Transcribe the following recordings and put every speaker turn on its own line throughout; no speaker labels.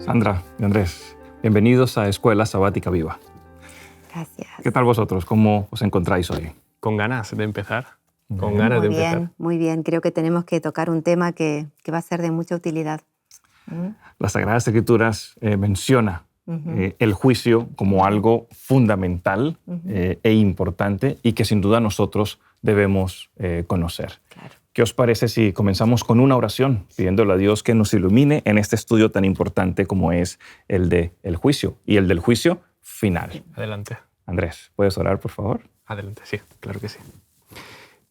Sandra y Andrés, bienvenidos a Escuela Sabática Viva.
Gracias.
¿Qué tal vosotros? ¿Cómo os encontráis hoy?
Con ganas de empezar. Con
Bien.
ganas de
Muy
empezar.
bien, muy bien. Creo que tenemos que tocar un tema que va a ser de mucha utilidad.
Las Sagradas Escrituras menciona el juicio como algo fundamental e importante y que sin duda nosotros debemos conocer.
Claro.
¿Qué os parece si comenzamos con una oración pidiéndole a Dios que nos ilumine en este estudio tan importante como es el del juicio y el del juicio final?
Adelante.
Andrés, ¿puedes orar, por favor?
Adelante, sí, claro que sí.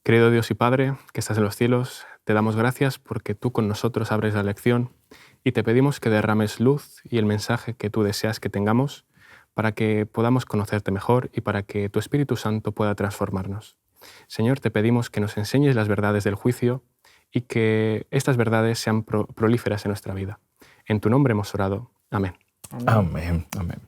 Querido Dios y Padre, que estás en los cielos, te damos gracias porque tú con nosotros abres la lección y te pedimos que derrames luz y el mensaje que tú deseas que tengamos para que podamos conocerte mejor y para que tu Espíritu Santo pueda transformarnos. Señor, te pedimos que nos enseñes las verdades del juicio y que estas verdades sean prolíferas en nuestra vida. En tu nombre hemos orado. Amén.
Amén, amén.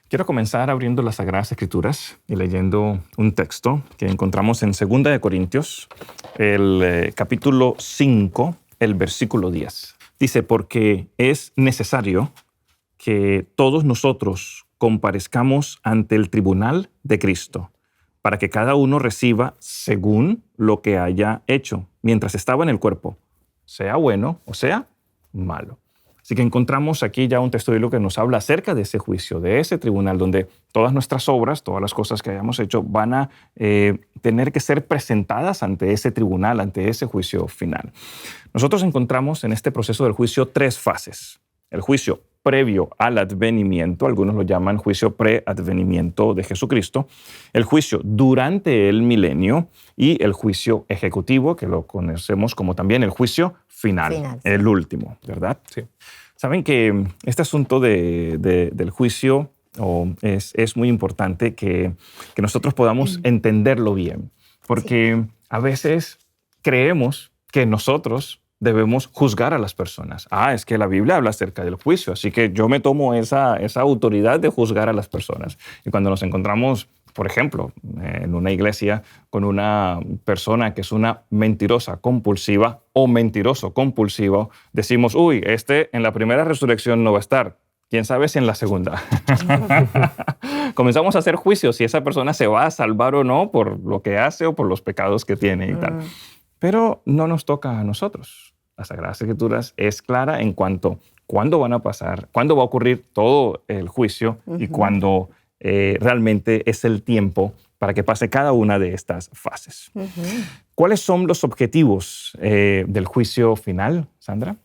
Quiero comenzar abriendo las Sagradas Escrituras y leyendo un texto que encontramos en 2 de Corintios, el capítulo 5, el versículo 10. Dice, porque es necesario que todos nosotros comparezcamos ante el tribunal de Cristo, para que cada uno reciba según lo que haya hecho mientras estaba en el cuerpo, sea bueno o sea malo. Así que encontramos aquí ya un texto bíblico que nos habla acerca de ese juicio, de ese tribunal, donde todas nuestras obras, todas las cosas que hayamos hecho, van a tener que ser presentadas ante ese tribunal, ante ese juicio final. Nosotros encontramos en este proceso del juicio 3 fases. El juicio previo al advenimiento, algunos lo llaman juicio pre-advenimiento de Jesucristo, el juicio durante el milenio y el juicio ejecutivo, que lo conocemos como también el juicio final, el último, ¿verdad?
Sí.
Saben que este asunto del juicio es muy importante que nosotros podamos entenderlo bien, porque a veces creemos que nosotros debemos juzgar a las personas. Es que la Biblia habla acerca del juicio, así que yo me tomo esa autoridad de juzgar a las personas. Y cuando nos encontramos, por ejemplo, en una iglesia con una persona que es una mentirosa compulsiva o mentiroso compulsivo, decimos, uy, en la primera resurrección no va a estar. ¿Quién sabe si en la segunda? Comenzamos a hacer juicios si esa persona se va a salvar o no por lo que hace o por los pecados que tiene y tal. Pero no nos toca a nosotros. Las Sagradas Escrituras es clara en cuanto a cuándo van a pasar, cuándo va a ocurrir todo el juicio y cuándo realmente es el tiempo para que pase cada una de estas fases. ¿Cuáles son los objetivos del juicio final, Sandra?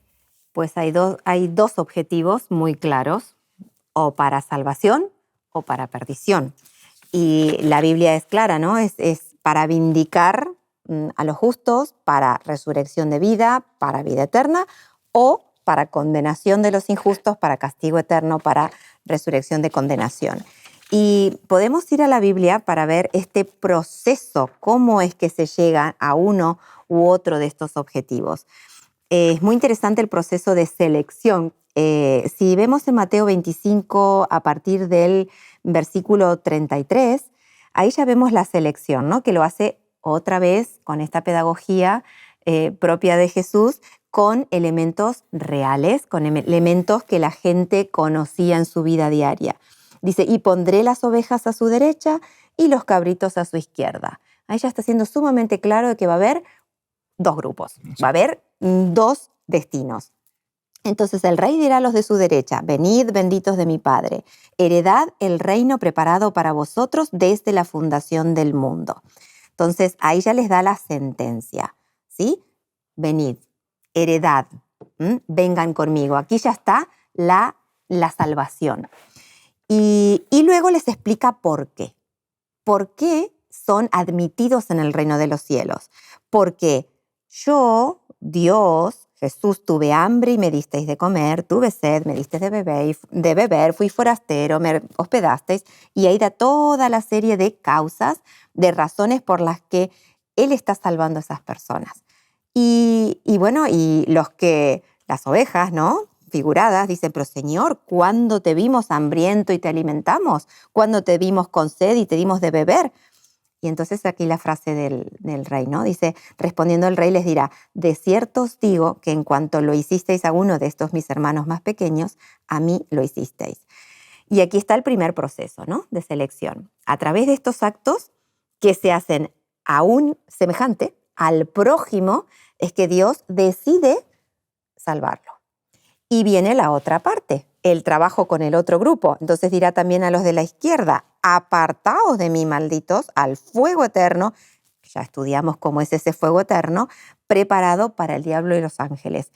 Pues hay dos objetivos muy claros, o para salvación o para perdición. Y la Biblia es clara, ¿no? Es para vindicar a los justos, para resurrección de vida, para vida eterna, o para condenación de los injustos, para castigo eterno, para resurrección de condenación. Y podemos ir a la Biblia para ver este proceso, cómo es que se llega a uno u otro de estos objetivos. Es muy interesante el proceso de selección. Si vemos en Mateo 25, a partir del versículo 33, ahí ya vemos la selección, ¿no? Que lo hace otra vez con esta pedagogía propia de Jesús, con elementos reales, con elementos que la gente conocía en su vida diaria. Dice, y pondré las ovejas a su derecha y los cabritos a su izquierda. Ahí ya está siendo sumamente claro de que va a haber dos grupos, va a haber dos destinos. Entonces el rey dirá a los de su derecha, venid benditos de mi Padre, heredad el reino preparado para vosotros desde la fundación del mundo. Entonces ahí ya les da la sentencia, ¿sí? Venid, heredad, vengan conmigo. Aquí ya está la salvación. Y luego les explica por qué. ¿Por qué son admitidos en el reino de los cielos? Porque yo, Dios, Jesús, tuve hambre y me disteis de comer, tuve sed, me disteis de beber, fui forastero, me hospedasteis, y ahí da toda la serie de causas, de razones por las que Él está salvando a esas personas. Y bueno, y las ovejas, ¿no? Figuradas, dicen, pero Señor, ¿cuándo te vimos hambriento y te alimentamos? ¿Cuándo te vimos con sed y te dimos de beber? Y entonces aquí la frase del rey, ¿no? Dice, respondiendo el rey les dirá, de cierto os digo que en cuanto lo hicisteis a uno de estos mis hermanos más pequeños, a mí lo hicisteis. Y aquí está el primer proceso, ¿no? De selección. A través de estos actos que se hacen a un semejante, al prójimo, es que Dios decide salvarlo. Y viene la otra parte, el trabajo con el otro grupo. Entonces dirá también a los de la izquierda, apartaos de mí, malditos, al fuego eterno. Ya estudiamos cómo es ese fuego eterno, preparado para el diablo y los ángeles.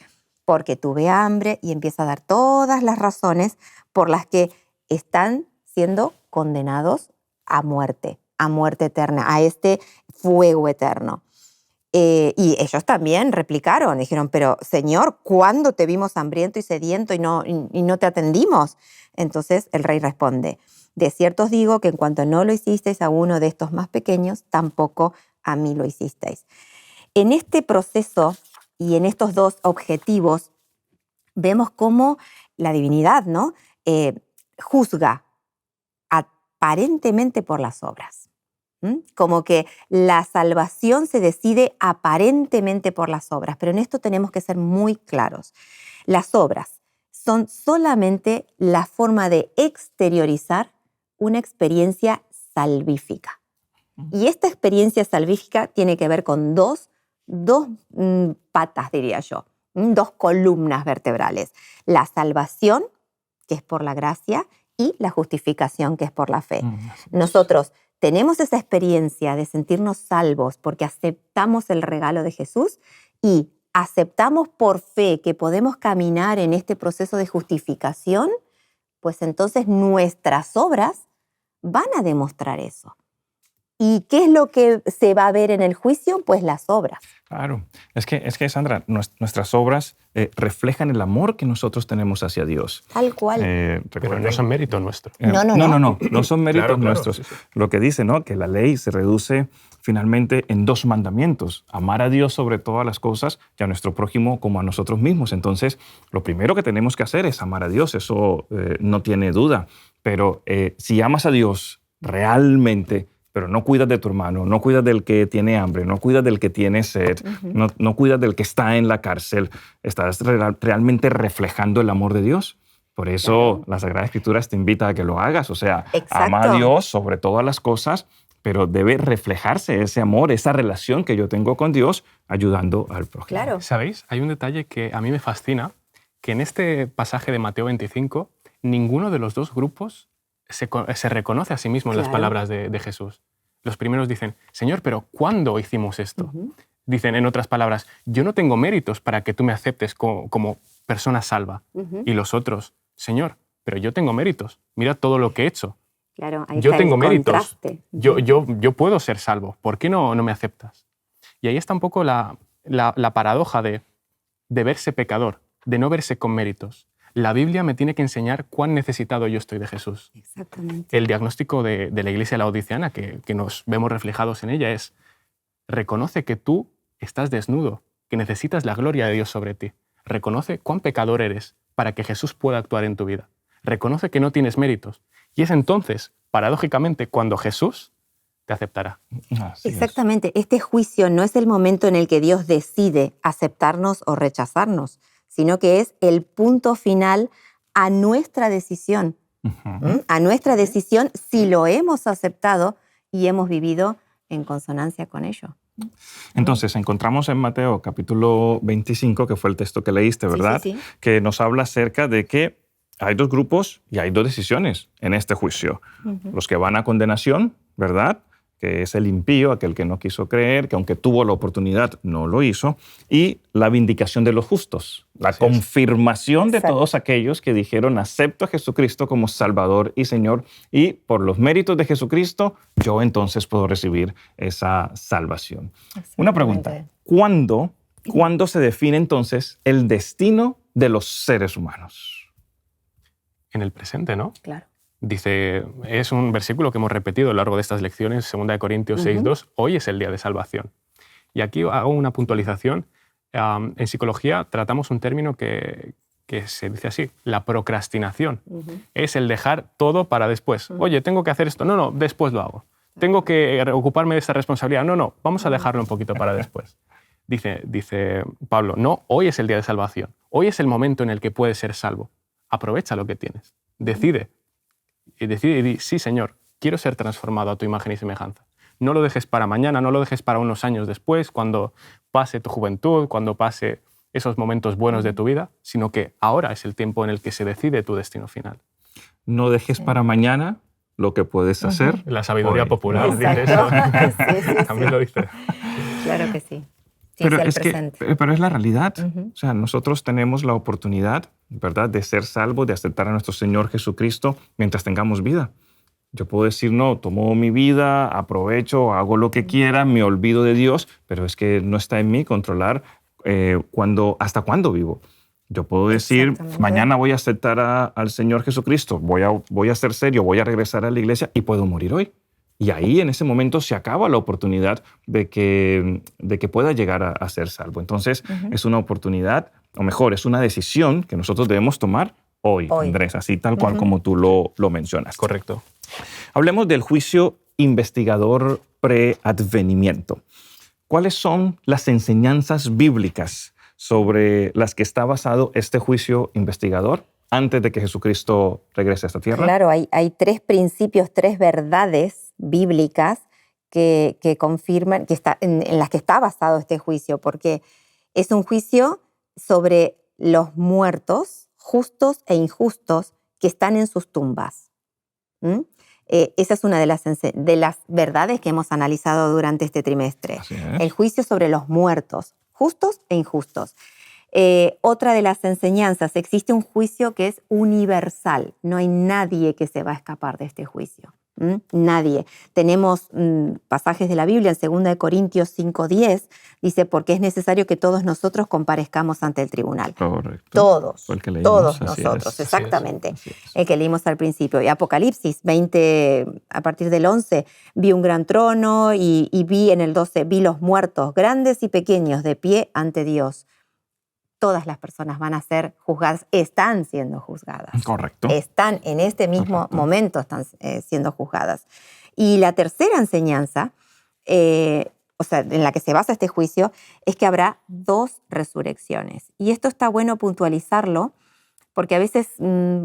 Porque tuve hambre, y empieza a dar todas las razones por las que están siendo condenados a muerte eterna, a este fuego eterno. Y ellos también replicaron, dijeron, pero Señor, ¿cuándo te vimos hambriento y sediento y no te atendimos? Entonces el rey responde, de cierto os digo que en cuanto no lo hicisteis a uno de estos más pequeños, tampoco a mí lo hicisteis. En este proceso y en estos dos objetivos vemos cómo la divinidad, ¿no? Juzga aparentemente por las obras. Como que la salvación se decide aparentemente por las obras, pero en esto tenemos que ser muy claros. Las obras son solamente la forma de exteriorizar una experiencia salvífica. Y esta experiencia salvífica tiene que ver con dos patas, diría yo, dos columnas vertebrales. La salvación, que es por la gracia, y la justificación, que es por la fe. Nosotros tenemos esa experiencia de sentirnos salvos porque aceptamos el regalo de Jesús y aceptamos por fe que podemos caminar en este proceso de justificación, pues entonces nuestras obras van a demostrar eso. ¿Y qué es lo que se va a ver en el juicio? Pues las obras.
Claro. Es que Sandra, nuestras obras reflejan el amor que nosotros tenemos hacia Dios.
Tal cual.
Pero no son méritos nuestros.
No son méritos
Claro,
nuestros.
sí, sí.
Lo que dice, ¿no? Que la ley se reduce finalmente en 2 mandamientos. Amar a Dios sobre todas las cosas y a nuestro prójimo como a nosotros mismos. Entonces, lo primero que tenemos que hacer es amar a Dios. Eso no tiene duda. Pero si amas a Dios realmente, pero no cuidas de tu hermano, no cuidas del que tiene hambre, no cuidas del que tiene sed, no cuidas del que está en la cárcel, estás realmente reflejando el amor de Dios. Por eso la Sagrada Escritura te invita a que lo hagas. O sea, ama a Dios sobre todas las cosas, pero debe reflejarse ese amor, esa relación que yo tengo con Dios, ayudando al prójimo.
Claro.
¿Sabéis? Hay un detalle que a mí me fascina, que en este pasaje de Mateo 25, ninguno de los dos grupos se reconoce a sí mismo en las palabras de Jesús. Los primeros dicen, Señor, pero ¿cuándo hicimos esto? Dicen, en otras palabras, yo no tengo méritos para que tú me aceptes como persona salva. Y los otros, Señor, pero yo tengo méritos. Mira todo lo que he hecho.
Claro, ahí
yo
está
tengo
el
méritos.
contraste.
Yo puedo ser salvo. ¿Por qué no me aceptas? Y ahí está un poco la paradoja de verse pecador, de no verse con méritos. La Biblia me tiene que enseñar cuán necesitado yo estoy de Jesús.
Exactamente.
El diagnóstico de la iglesia laodiceana, que nos vemos reflejados en ella, es: reconoce que tú estás desnudo, que necesitas la gloria de Dios sobre ti. Reconoce cuán pecador eres para que Jesús pueda actuar en tu vida. Reconoce que no tienes méritos. Y es entonces, paradójicamente, cuando Jesús te aceptará.
Así
Exactamente. Este juicio no es el momento en el que Dios decide aceptarnos o rechazarnos, sino que es el punto final a nuestra decisión. A nuestra decisión si lo hemos aceptado y hemos vivido en consonancia con ello.
Entonces, encontramos en Mateo capítulo 25, que fue el texto que leíste, ¿verdad?
Sí.
Que nos habla acerca de que hay 2 grupos y hay 2 decisiones en este juicio. Los que van a condenación, ¿verdad? Que es el impío, aquel que no quiso creer, que aunque tuvo la oportunidad, no lo hizo. Y la vindicación de los justos, la confirmación de todos aquellos que dijeron, acepto a Jesucristo como Salvador y Señor, y por los méritos de Jesucristo, yo entonces puedo recibir esa salvación. Una pregunta, ¿cuándo se define entonces el destino de los seres humanos?
En el presente, ¿no?
Claro.
Dice, es un versículo que hemos repetido a lo largo de estas lecciones, 2 Corintios 6:2, hoy es el día de salvación. Y aquí hago una puntualización. En psicología tratamos un término que se dice así, la procrastinación. Es el dejar todo para después. Oye, tengo que hacer esto. No, después lo hago. tengo que ocuparme de esta responsabilidad. No, vamos a dejarlo un poquito para después. Dice Pablo, no, hoy es el día de salvación. Hoy es el momento en el que puedes ser salvo. Aprovecha lo que tienes. Decide y di, sí, Señor, quiero ser transformado a tu imagen y semejanza. No lo dejes para mañana, no lo dejes para unos años después, cuando pase tu juventud, cuando pase esos momentos buenos de tu vida, sino que ahora es el tiempo en el que se decide tu destino final.
No dejes para mañana lo que puedes hacer.
La sabiduría
hoy.
popular dice
Exacto.
eso.
Sí.
También lo dice.
Claro que sí. Sí,
Pero,
el presente.
pero es la realidad. O sea, nosotros tenemos la oportunidad, ¿verdad?, de ser salvos, de aceptar a nuestro Señor Jesucristo mientras tengamos vida. Yo puedo decir, no, tomo mi vida, aprovecho, hago lo que quiera, me olvido de Dios, pero es que no está en mí controlar hasta cuándo vivo. Yo puedo decir, mañana voy a aceptar al Señor Jesucristo, voy a ser serio, voy a regresar a la iglesia y puedo morir hoy. Y ahí, en ese momento, se acaba la oportunidad de que pueda llegar a ser salvo. Entonces, es una oportunidad, o mejor, es una decisión que nosotros debemos tomar hoy. Andrés, así tal cual como tú lo mencionas.
Correcto.
Hablemos del juicio investigador preadvenimiento. ¿Cuáles son las enseñanzas bíblicas sobre las que está basado este juicio investigador antes de que Jesucristo regrese a esta tierra?
Claro, hay 3 principios, 3 verdades bíblicas que confirman, en las que está basado este juicio, porque es un juicio sobre los muertos, justos e injustos, que están en sus tumbas. Esa es una de las verdades que hemos analizado durante este trimestre. El juicio sobre los muertos, justos e injustos. Otra de las enseñanzas, existe un juicio que es universal. No hay nadie que se va a escapar de este juicio. Nadie. Tenemos pasajes de la Biblia en 2 Corintios 5:10, dice, porque es necesario que todos nosotros comparezcamos ante el tribunal.
Correcto.
Todos
Todos
nosotros, exactamente. El que leímos al principio. Y Apocalipsis 20, a partir del 11, vi un gran trono y vi en el 12, vi los muertos, grandes y pequeños, de pie ante Dios. Todas las personas van a ser juzgadas, están siendo juzgadas.
Correcto.
Están en este mismo momento, están siendo juzgadas. Y la tercera enseñanza, en la que se basa este juicio, es que habrá 2 resurrecciones. Y esto está bueno puntualizarlo, porque a veces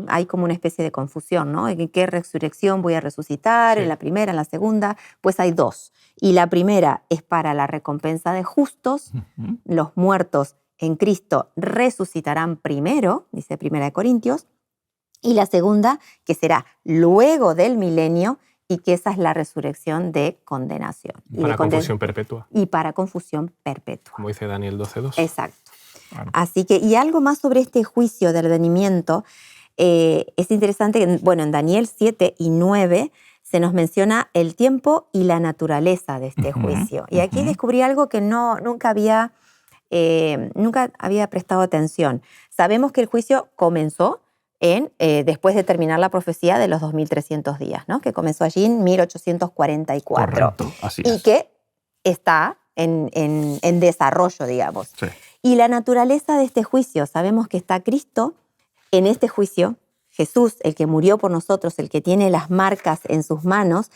hay como una especie de confusión, ¿no? ¿En qué resurrección voy a resucitar? Sí. ¿En la primera, en la segunda? Pues hay 2. Y la primera es para la recompensa de justos, los muertos en Cristo resucitarán primero, dice 1 Corintios, y la segunda, que será luego del milenio, y que esa es la resurrección de condenación.
Para confusión perpetua.
Y para confusión perpetua.
Como dice Daniel 12:2.
Exacto.
Claro.
Así que, y algo más sobre este juicio del advenimiento, es interesante que, en Daniel 7 y 9 se nos menciona el tiempo y la naturaleza de este juicio. Y aquí descubrí algo que nunca había prestado atención. Sabemos que el juicio comenzó después de terminar la profecía de los 2300 días, ¿no? Que comenzó allí en 1844.
Correcto, así es.
Y que está en desarrollo, digamos.
Sí.
Y la naturaleza de este juicio, sabemos que está Cristo en este juicio, Jesús, el que murió por nosotros, el que tiene las marcas en sus manos,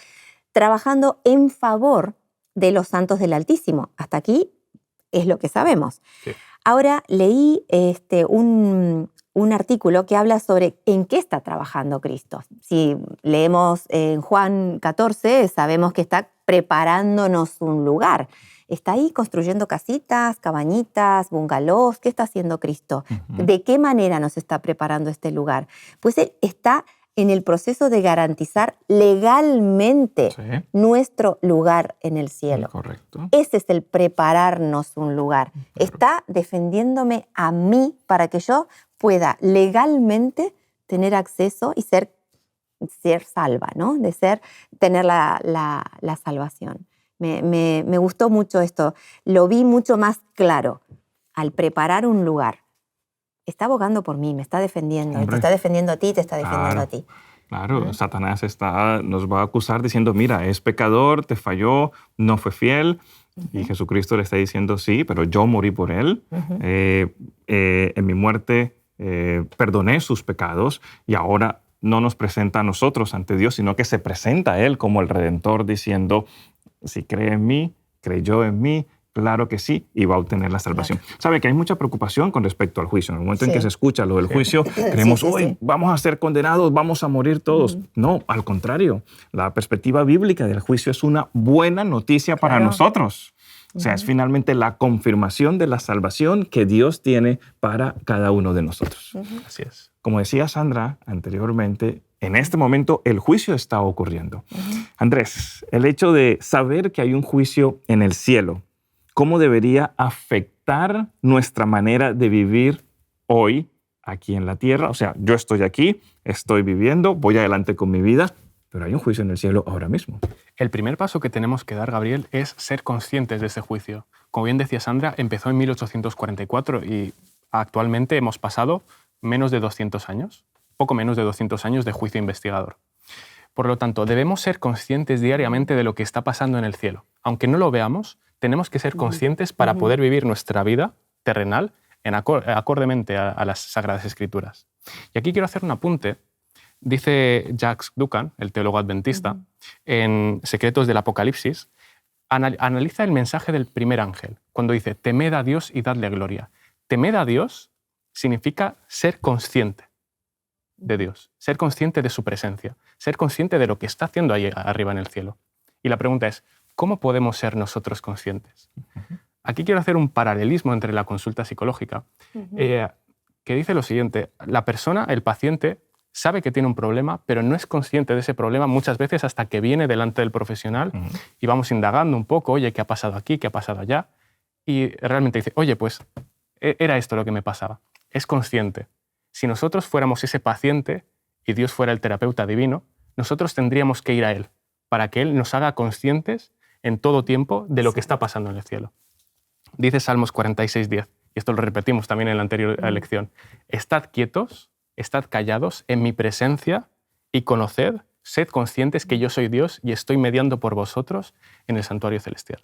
trabajando en favor de los santos del Altísimo. Hasta aquí es lo que sabemos. Sí. Ahora leí un artículo que habla sobre en qué está trabajando Cristo. Si leemos en Juan 14, sabemos que está preparándonos un lugar. Está ahí construyendo casitas, cabañitas, bungalows. ¿Qué está haciendo Cristo? ¿De qué manera nos está preparando este lugar? Pues Él está en el proceso de garantizar legalmente nuestro lugar en el cielo.
Correcto.
Ese es el prepararnos un lugar. Está defendiéndome a mí para que yo pueda legalmente tener acceso y ser salva, ¿no? Tener la salvación. Me gustó mucho esto. Lo vi mucho más claro. Al preparar un lugar, está abogando por mí, me está defendiendo. Hombre. Te está defendiendo a ti, te está defendiendo a ti.
Claro, Satanás nos va a acusar diciendo, mira, es pecador, te falló, no fue fiel. Y Jesucristo le está diciendo, sí, pero yo morí por él. En mi muerte perdoné sus pecados y ahora no nos presenta a nosotros ante Dios, sino que se presenta a Él como el Redentor, diciendo, si cree en mí, creyó en mí, claro que sí, y va a obtener la salvación.
Claro.
Sabe que hay mucha preocupación con respecto al juicio. En el momento en
Sí.
que se escucha lo del juicio, creemos,
Sí, sí,
hoy
sí.
vamos a ser condenados, vamos a morir todos. No, al contrario. La perspectiva bíblica del juicio es una buena noticia para
Claro.
nosotros. O sea, es finalmente la confirmación de la salvación que Dios tiene para cada uno de nosotros.
Así es.
Como decía Sandra anteriormente, en este momento el juicio está ocurriendo. Andrés, el hecho de saber que hay un juicio en el cielo, ¿cómo debería afectar nuestra manera de vivir hoy aquí en la tierra? O sea, yo estoy aquí, estoy viviendo, voy adelante con mi vida, pero hay un juicio en el cielo ahora mismo.
El primer paso que tenemos que dar, Gabriel, es ser conscientes de ese juicio. Como bien decía Sandra, empezó en 1844 y actualmente hemos pasado menos de 200 años, poco menos de 200 años de juicio investigador. Por lo tanto, debemos ser conscientes diariamente de lo que está pasando en el cielo. Aunque no lo veamos, tenemos que ser conscientes para poder vivir nuestra vida terrenal acordemente a las Sagradas Escrituras. Y aquí quiero hacer un apunte. Dice Jacques Duncan, el teólogo adventista, en Secretos del Apocalipsis, analiza el mensaje del primer ángel, cuando dice, temed a Dios y dadle gloria. Temed a Dios significa ser consciente de Dios, ser consciente de su presencia, ser consciente de lo que está haciendo ahí arriba en el cielo. Y la pregunta es, ¿cómo podemos ser nosotros conscientes? Aquí quiero hacer un paralelismo entre la consulta psicológica, que dice lo siguiente, la persona, el paciente, sabe que tiene un problema, pero no es consciente de ese problema muchas veces hasta que viene delante del profesional y vamos indagando un poco, oye, ¿qué ha pasado aquí? ¿Qué ha pasado allá? Y realmente dice, oye, pues era esto lo que me pasaba. Es consciente. Si nosotros fuéramos ese paciente y Dios fuera el terapeuta divino, nosotros tendríamos que ir a Él para que Él nos haga conscientes en todo tiempo de lo que está pasando en el cielo. Dice Salmos 46:10, y esto lo repetimos también en la anterior lección, estad quietos, estad callados en mi presencia y conoced, sed conscientes que yo soy Dios y estoy mediando por vosotros en el santuario celestial.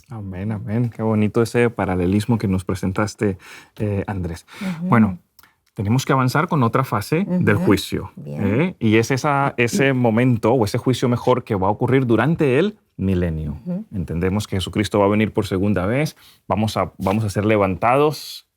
Amén, amén. Qué bonito ese paralelismo que nos presentaste, Andrés. Bueno, tenemos que avanzar con otra fase del juicio. Y es ese momento o ese juicio mejor que va a ocurrir durante el milenio. Entendemos que Jesucristo va a venir por segunda vez, vamos a ser levantados,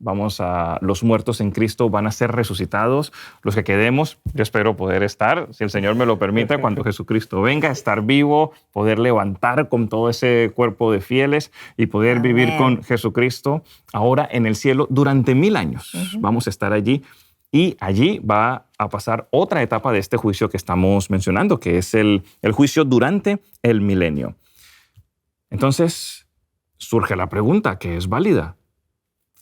los muertos en Cristo van a ser resucitados. Los que quedemos, yo espero poder estar, si el Señor me lo permite, cuando Jesucristo venga, estar vivo, poder levantar con todo ese cuerpo de fieles y poder vivir con Jesucristo ahora en el cielo durante 1000 años. Vamos a estar allí. Y allí va a pasar otra etapa de este juicio que estamos mencionando, que es el juicio durante el milenio. Entonces, surge la pregunta, que es válida.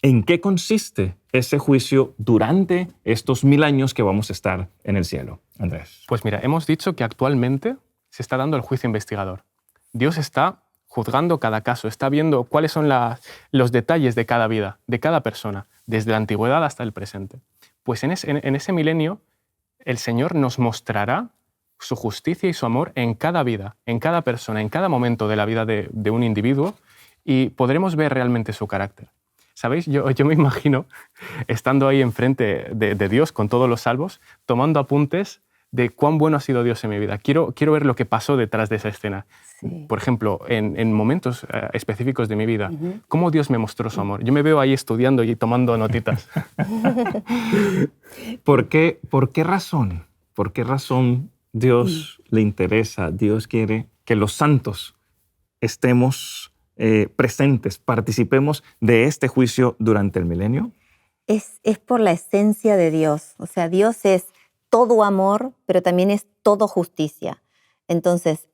¿En qué consiste ese juicio durante estos 1000 años que vamos a estar en el cielo? Andrés.
Pues mira, hemos dicho que actualmente se está dando el juicio investigador. Dios está juzgando cada caso, está viendo cuáles son los detalles de cada vida, de cada persona, desde la antigüedad hasta el presente. Pues en ese milenio el Señor nos mostrará su justicia y su amor en cada vida, en cada persona, en cada momento de la vida de un individuo y podremos ver realmente su carácter. ¿Sabéis? Yo me imagino estando ahí enfrente de Dios con todos los salvos, tomando apuntes de cuán bueno ha sido Dios en mi vida. Quiero ver lo que pasó detrás de esa escena. Sí. Por ejemplo, en momentos específicos de mi vida, cómo Dios me mostró su amor. Yo me veo ahí estudiando y tomando notitas.
¿Por qué razón? ¿Por qué razón Dios le interesa, Dios quiere que los santos estemos presentes, participemos de este juicio durante el milenio?
Es por la esencia de Dios. O sea, Dios es todo amor, pero también es todo justicia. Entonces,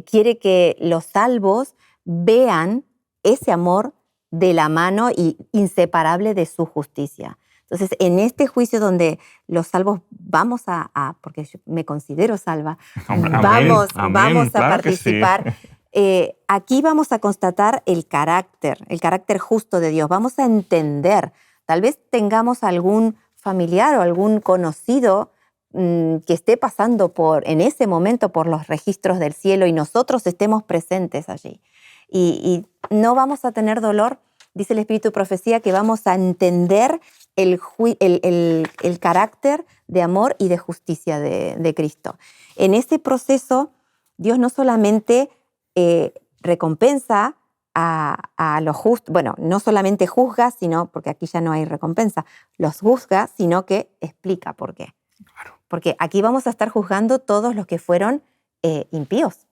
quiere que los salvos vean ese amor de la mano y inseparable de su justicia. Entonces, en este juicio donde los salvos vamos porque yo me considero salva, vamos a participar. Aquí vamos a constatar el carácter justo de Dios. Vamos a entender, tal vez tengamos algún familiar o algún conocido que esté pasando en ese momento por los registros del cielo y nosotros estemos presentes allí. Y no vamos a tener dolor, dice el Espíritu de Profecía, que vamos a entender el carácter de amor y de justicia de Cristo. En ese proceso, Dios no solamente recompensa a los justos, bueno, no solamente juzga, sino, porque aquí ya no hay recompensa, los juzga, sino que explica por qué.
Claro.
Porque aquí vamos a estar juzgando todos los que fueron impíos.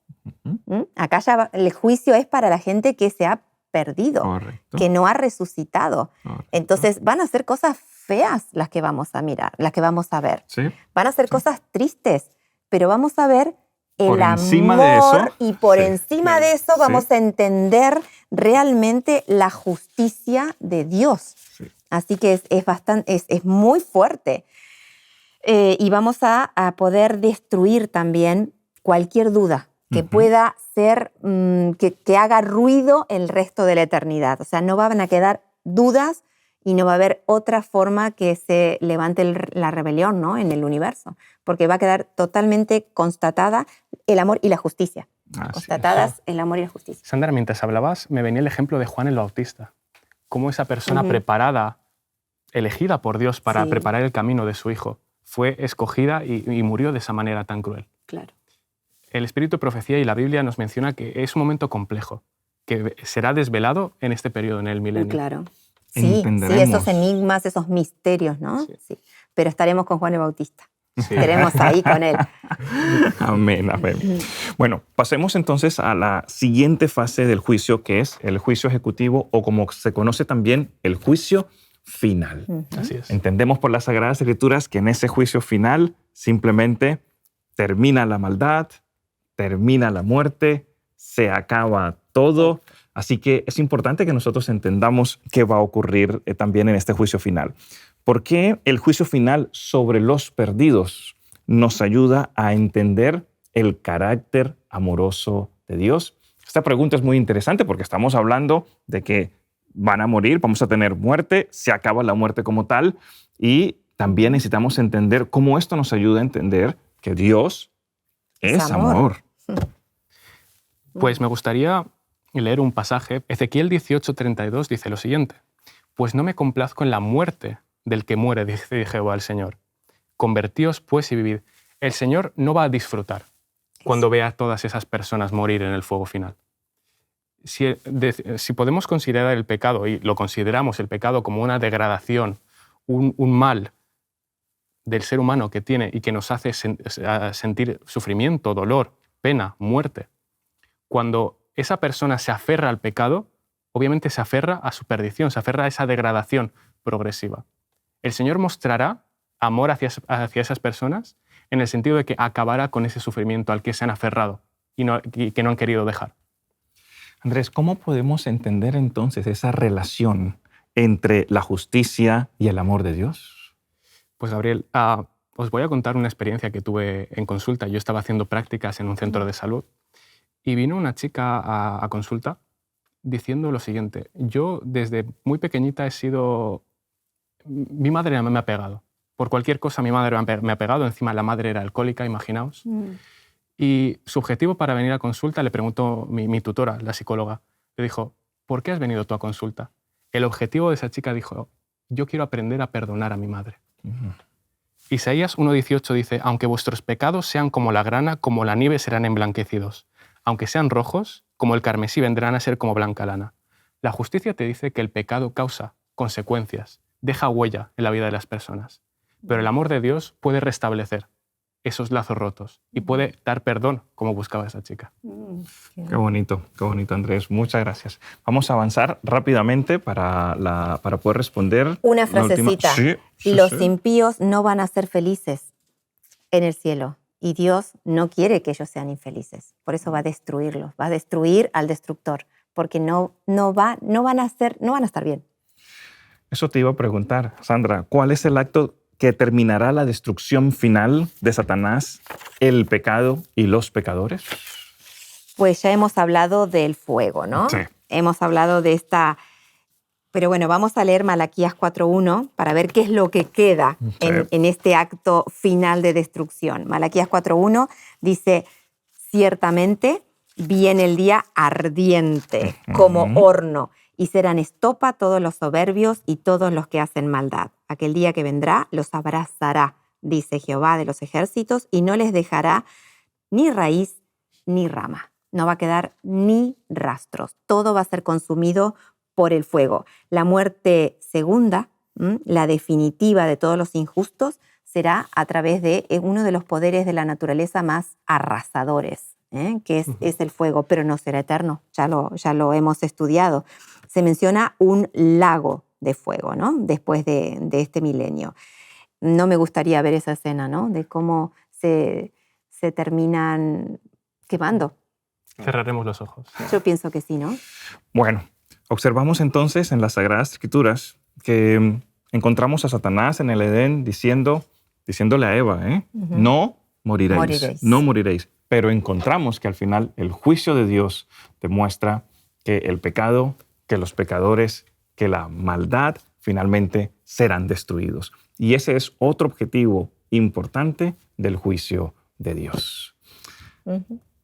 Ujú.
Acá ya el juicio es para la gente que se ha perdido,
Correcto.
que no ha resucitado.
Correcto.
Entonces van a ser cosas feas las que vamos a mirar, las que vamos a ver.
Sí.
Van a ser cosas tristes, pero vamos a ver el
Por
amor
encima de eso,
y por
sí,
encima de eso vamos a entender realmente la justicia de Dios.
Sí.
Así que es muy fuerte. Y vamos a poder destruir también cualquier duda que
Ujú.
pueda ser, que haga ruido el resto de la eternidad. O sea, no van a quedar dudas y no va a haber otra forma que se levante la rebelión, ¿no?, en el universo, porque va a quedar totalmente constatada el amor y la justicia.
Así
Constatadas el amor y la justicia.
Sandra, mientras hablabas, me venía el ejemplo de Juan el Bautista. Cómo esa persona preparada, elegida por Dios para
Sí.
preparar el camino de su hijo, fue escogida y murió de esa manera tan cruel.
Claro.
El espíritu de profecía y la Biblia nos menciona que es un momento complejo, que será desvelado en este periodo, en el milenio.
Claro. Sí,
Entenderemos.
esos enigmas, esos misterios, ¿no?
Sí.
Sí. Pero estaremos con Juan el Bautista.
Sí.
Estaremos ahí con él.
Amén, amén. Bueno, pasemos entonces a la siguiente fase del juicio, que es el juicio ejecutivo, o como se conoce también, el juicio final.
Así es.
Entendemos por las Sagradas Escrituras que en ese juicio final simplemente termina la maldad, termina la muerte, se acaba todo. Así que es importante que nosotros entendamos qué va a ocurrir también en este juicio final. ¿Por qué el juicio final sobre los perdidos nos ayuda a entender el carácter amoroso de Dios? Esta pregunta es muy interesante porque estamos hablando de que van a morir, vamos a tener muerte, se acaba la muerte como tal, y también necesitamos entender cómo esto nos ayuda a entender que Dios es amor.
Pues me gustaría leer un pasaje. Ezequiel 18:32 dice lo siguiente: pues no me complazco en la muerte del que muere, dice Jehová el Señor. Convertíos pues y vivid. El Señor no va a disfrutar cuando vea a todas esas personas morir en el fuego final. Si podemos considerar el pecado, y lo consideramos el pecado como una degradación, un mal del ser humano que tiene y que nos hace sentir sufrimiento, dolor, pena, muerte, cuando esa persona se aferra al pecado, obviamente se aferra a su perdición, se aferra a esa degradación progresiva. El Señor mostrará amor hacia esas personas en el sentido de que acabará con ese sufrimiento al que se han aferrado y que no han querido dejar.
Andrés, ¿cómo podemos entender entonces esa relación entre la justicia y el amor de Dios?
Pues Gabriel, os voy a contar una experiencia que tuve en consulta. Yo estaba haciendo prácticas en un centro de salud y vino una chica a consulta diciendo lo siguiente: yo desde muy pequeñita he sido... Mi madre me ha pegado. Por cualquier cosa mi madre me ha pegado. Encima la madre era alcohólica, imaginaos. Y su objetivo para venir a consulta, le preguntó mi tutora, la psicóloga, le dijo: ¿por qué has venido tú a consulta? El objetivo de esa chica dijo: yo quiero aprender a perdonar a mi madre. Isaías 1:18 dice: aunque vuestros pecados sean como la grana, como la nieve serán emblanquecidos. Aunque sean rojos, como el carmesí vendrán a ser como blanca lana. La justicia te dice que el pecado causa consecuencias, deja huella en la vida de las personas. Pero el amor de Dios puede restablecer esos lazos rotos y puede dar perdón, como buscaba esa chica.
Qué bonito, Andrés. Muchas gracias. Vamos a avanzar rápidamente para poder responder.
Una frasecita. Los
sí.
impíos no van a ser felices en el cielo y Dios no quiere que ellos sean infelices. Por eso va a destruirlos, va a destruir al destructor, porque no van a estar bien.
Eso te iba a preguntar, Sandra. ¿Cuál es el acto que determinará la destrucción final de Satanás, el pecado y los pecadores?
Pues ya hemos hablado del fuego, ¿no?
Sí.
Hemos hablado de esta... Pero bueno, vamos a leer Malaquías 4:1 para ver qué es lo que queda en este acto final de destrucción. Malaquías 4:1 dice: ciertamente viene el día ardiente como horno, y serán estopa todos los soberbios y todos los que hacen maldad. Aquel día que vendrá los abrazará dice Jehová de los ejércitos, y no les dejará ni raíz ni rama. No va a quedar ni rastros. Todo va a ser consumido por el fuego. La muerte segunda, la definitiva de todos los injustos, será a través de uno de los poderes de la naturaleza más arrasadores, que es el fuego, pero no será eterno. Ya lo hemos estudiado. Se menciona un lago de fuego, ¿no? Después de este milenio. No me gustaría ver esa escena, ¿no? De cómo se terminan quemando.
Cerraremos los ojos.
Yo pienso que sí, ¿no?
Bueno, observamos entonces en las Sagradas Escrituras que encontramos a Satanás en el Edén diciéndole a Eva, no moriréis, no moriréis. Pero encontramos que al final el juicio de Dios demuestra que el pecado, que los pecadores, que la maldad finalmente serán destruidos. Y ese es otro objetivo importante del juicio de Dios.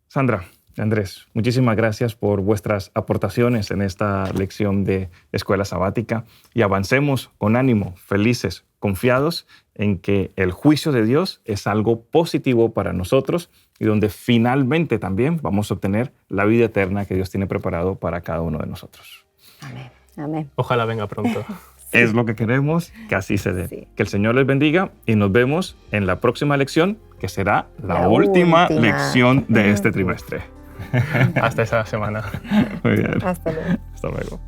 Sandra, Andrés, muchísimas gracias por vuestras aportaciones en esta lección de Escuela Sabática y avancemos con ánimo, felices, confiados en que el juicio de Dios es algo positivo para nosotros y donde finalmente también vamos a obtener la vida eterna que Dios tiene preparado para cada uno de nosotros.
Amén. Amén.
Ojalá venga pronto.
Es lo que queremos, que así se dé. Sí. Que el Señor les bendiga y nos vemos en la próxima lección, que será la última lección de este trimestre.
Hasta esa semana.
Muy bien.
Hasta luego.
Hasta luego.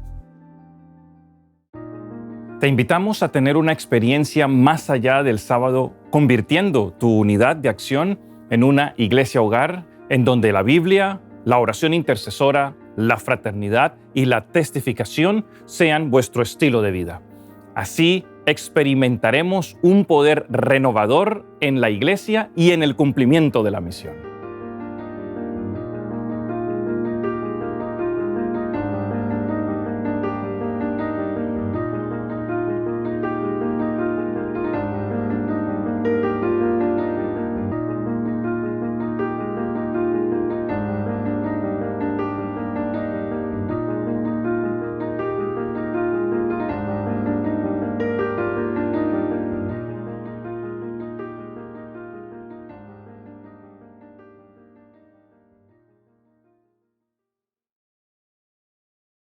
Te invitamos a tener una experiencia más allá del sábado, convirtiendo tu unidad de acción en una iglesia hogar, en donde la Biblia, la oración intercesora, la fraternidad y la testificación sean vuestro estilo de vida. Así experimentaremos un poder renovador en la iglesia y en el cumplimiento de la misión.